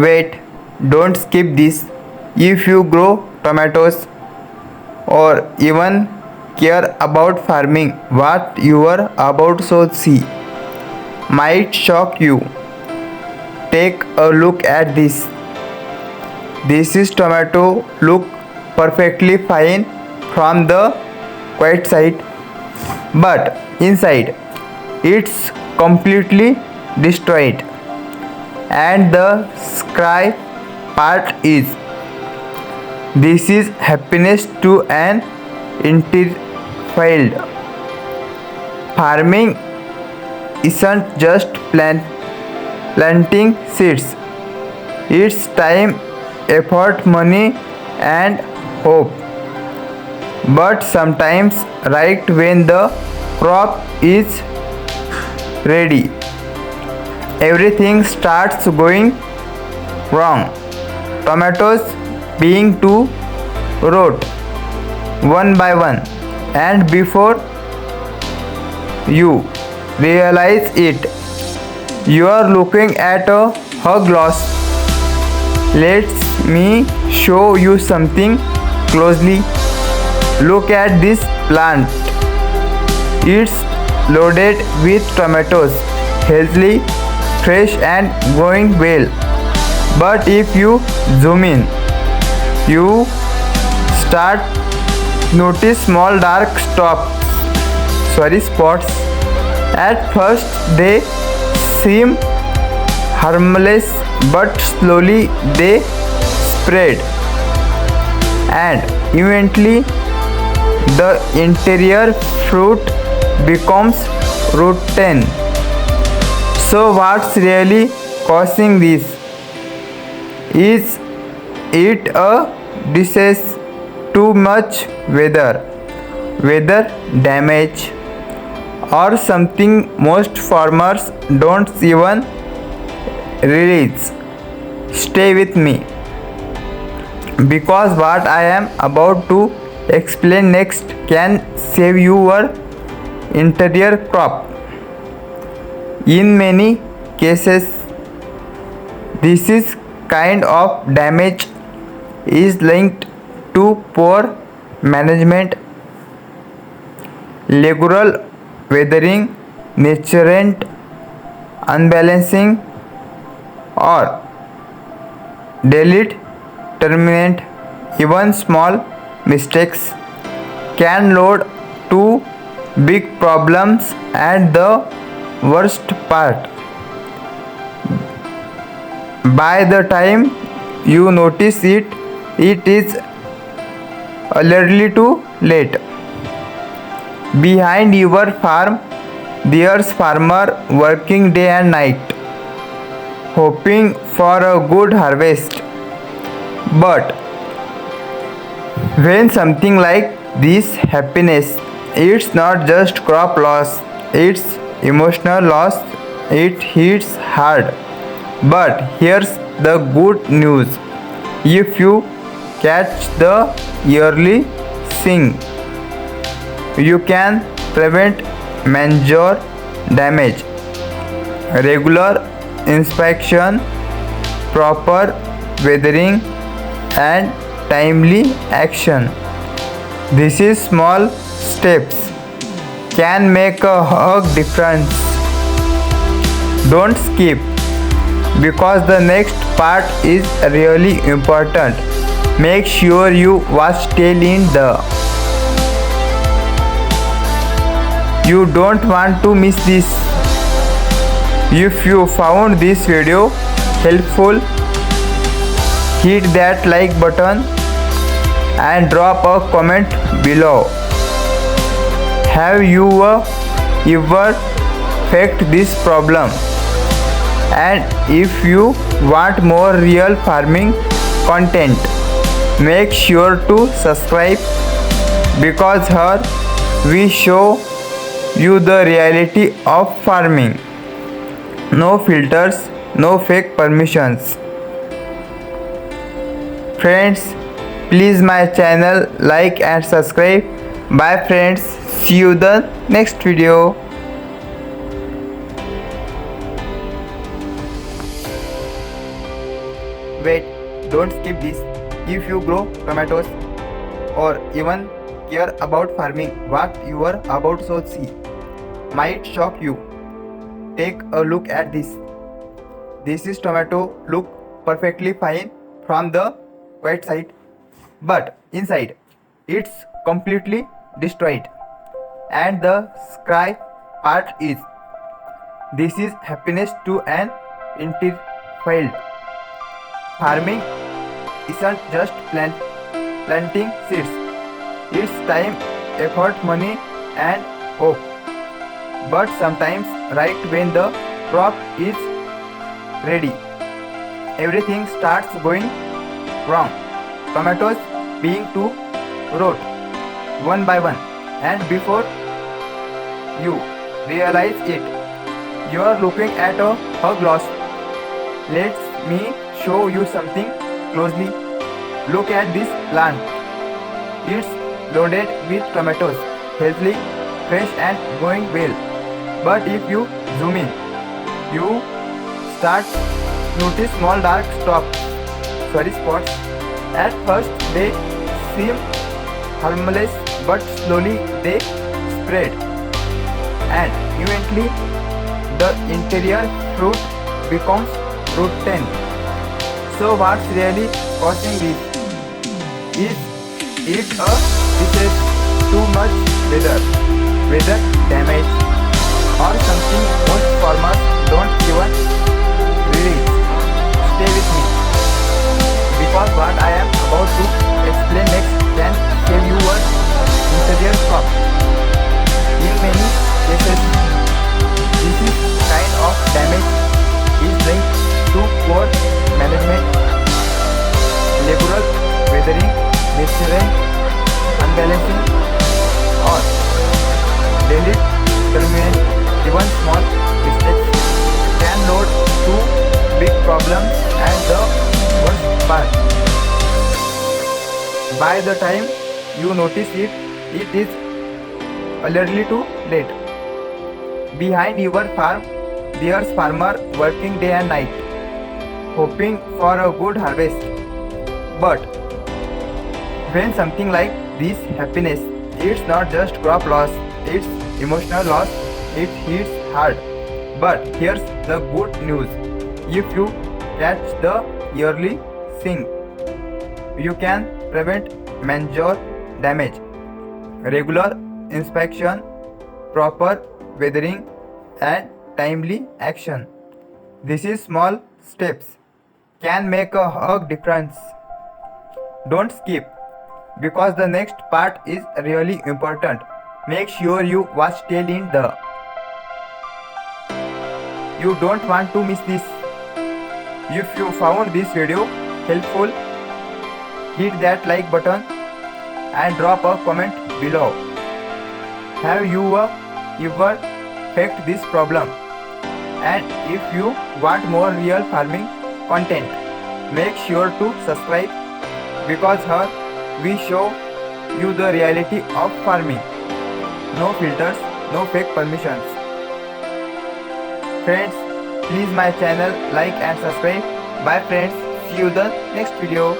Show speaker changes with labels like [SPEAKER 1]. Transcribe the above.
[SPEAKER 1] Wait, don't skip this. If you grow tomatoes or even care about farming, what you are about to see might shock you. Take a look at this. This is tomato look perfectly fine from the quiet side, but inside it's completely destroyed. And the scry part is this is happiness to an interfield. Farming isn't just planting seeds. It's time, effort, money, and hope. But sometimes, right when the crop is ready, everything starts going wrong. Tomatoes being too rot one by one, and before you realize it, you are looking at a hug loss. Let me show you something closely. Look at this plant. It's loaded with tomatoes, healthy, fresh and growing well. But if you zoom in, you start notice small dark spots. At first they seem harmless, but slowly they spread, and eventually the interior fruit becomes rotten. So what's really causing this? Is it a disease, too much weather damage, or something most farmers don't even realize? Stay with me, because what I am about to explain next can save your entire crop. In many cases, this is kind of damage is linked to poor management, regular weathering, nutrient unbalancing, or delayed terminate. Even small mistakes can lead to big problems, and the worst part, by the time you notice it, it is already too late. Behind your farm, there's farmer working day and night, hoping for a good harvest. But when something like this happens, it's not just crop loss, it's emotional loss. It hits hard. But here's the good news. If you catch the early sign, you can prevent major damage. Regular inspection, proper weathering, and timely action. This is small steps can make a hug difference. Don't skip, because the next part is really important. Make sure you watch till in the. You don't want to miss this. If you found this video helpful, hit that like button and drop a comment below. Have you ever faced this problem? And if you want more real farming content, make sure to subscribe, because here we show you the reality of farming. No filters, no fake permissions. Friends, please my channel, like and subscribe. Bye friends, see you the next video. wait, don't skip this. If you grow tomatoes or even care about farming, what you are about to see might shock you. Take a look at this. This is tomato look perfectly fine from the white side, but inside it's completely destroyed. And the scry part is this is happiness to an interfield. Farming isn't just planting seeds. It's time, effort, money and hope. But sometimes right when the crop is ready, everything starts going wrong. Tomatoes being too rot one by one, and before you realize it, you are looking at a hug loss. Let me show you something closely. Look at this plant. It's loaded with tomatoes, healthy, fresh and going well. But if you zoom in, you start notice small dark spots. At first they seem harmless, but slowly they spread, and eventually the interior fruit becomes rotten. So what's really causing this? Is it a disease, too much weather damage, or something most farmers don't even realize? Stay with me, because what I am about to explain next can save your interior crop. In many cases, this kind of damage is linked to poor management, liberal weathering, nutrient unbalancing, or delayed termination. Even small mistakes can lead to big problems, and the worst part, by the time you notice it, it is already too late. Behind your farm, there's farmer working day and night, hoping for a good harvest. But when something like this happens, it's not just crop loss, it's emotional loss. It hits hard. But here's the good news. If you catch the early sign, you can prevent major damage. Regular inspection, proper weathering and timely action. This is small steps can make a hug difference. Don't skip, because the next part is really important. Make sure you watch till in the. You don't want to miss this. If you found this video helpful, hit that like button and drop a comment below. Have you ever faced this problem? And if you want more real farming content, make sure to subscribe, because here we show you the reality of farming. No filters, no fake permissions. Friends, please my channel, like and subscribe. Bye friends, see you the next video.